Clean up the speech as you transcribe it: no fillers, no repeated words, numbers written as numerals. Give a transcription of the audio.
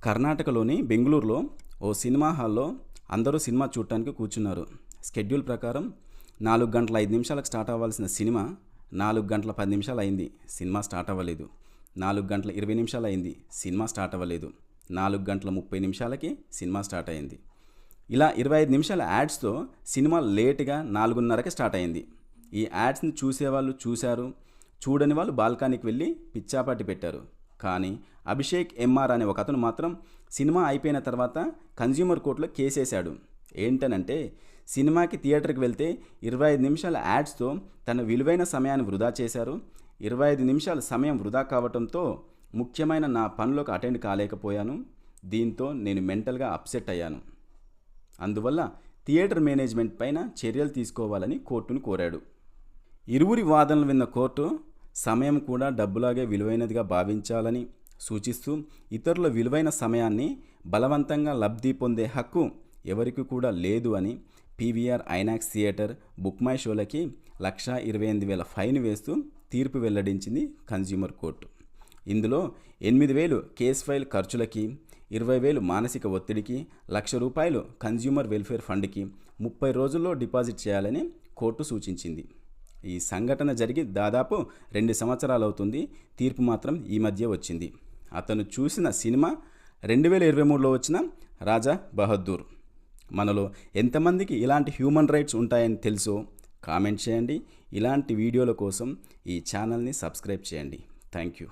కర్ణాటకలోని బెంగళూరులో ఓ సినిమా హాల్లో అందరూ సినిమా చూడటానికి కూర్చున్నారు. షెడ్యూల్ ప్రకారం 4 గంటల 5 నిమిషాలకు స్టార్ట్ అవ్వాల్సిన సినిమా 4 గంటల 10 నిమిషాలు అయింది. సినిమా స్టార్ట్ అవ్వలేదు. 4 గంటల 20 నిమిషాలు అయింది. సినిమా స్టార్ట్ అవ్వలేదు. 4 గంటల 30 నిమిషాలకి సినిమా స్టార్ట్ అయింది. ఇలా 25 నిమిషాల యాడ్స్తో సినిమా లేటుగా 4:30కి స్టార్ట్ అయింది. ఈ యాడ్స్ని చూసేవాళ్ళు చూశారు, చూడని వాళ్ళు బాల్కనీకి వెళ్ళి పిచ్చాపాటి పెట్టారు. కానీ అభిషేక్ ఎంఆర్ అనే ఒక అతను మాత్రం సినిమా అయిపోయిన తర్వాత కన్జ్యూమర్ కోర్టులో కేసేశాడు. ఏంటనంటే సినిమాకి థియేటర్కి వెళ్తే 25 నిమిషాల యాడ్స్తో తన విలువైన సమయాన్ని వృధా చేశారు. 25 నిమిషాల సమయం వృధా కావడంతో ముఖ్యమైన నా పనులకు అటెండ్ కాలేకపోయాను. దీంతో నేను మెంటల్గా అప్సెట్ అయ్యాను. అందువల్ల థియేటర్ మేనేజ్మెంట్ పైన చర్యలు తీసుకోవాలని కోర్టును కోరాడు. ఇరువురి వాదనలు విన్న కోర్టు సమయం కూడా డబ్బులాగే విలువైనదిగా భావించాలని సూచిస్తూ ఇతరుల విలువైన సమయాన్ని బలవంతంగా లబ్ధి పొందే హక్కు ఎవరికి కూడా లేదు అని PVR INOX theatre, Book My షోలకి 1,28,000 ఫైన్ వేస్తూ తీర్పు వెల్లడించింది కన్జ్యూమర్ కోర్టు. ఇందులో 8,000 కేస్ ఫైల్ ఖర్చులకి, 20,000 మానసిక ఒత్తిడికి, ₹1,00,000 కన్జ్యూమర్ వెల్ఫేర్ ఫండ్కి 30 రోజుల్లో డిపాజిట్ చేయాలని కోర్టు సూచించింది. ఈ సంఘటన జరిగి దాదాపు 2 సంవత్సరాలు అవుతుంది. తీర్పు మాత్రం ఈ మధ్య వచ్చింది. అతను చూసిన సినిమా 2023లో వచ్చిన రాజా బహదూర్. మనలో ఎంతమందికి ఇలాంటి హ్యూమన్ రైట్స్ ఉంటాయని తెలుసో కామెంట్ చేయండి. ఇలాంటి వీడియోల కోసం ఈ ఛానల్ని సబ్స్క్రైబ్ చేయండి. Thank you.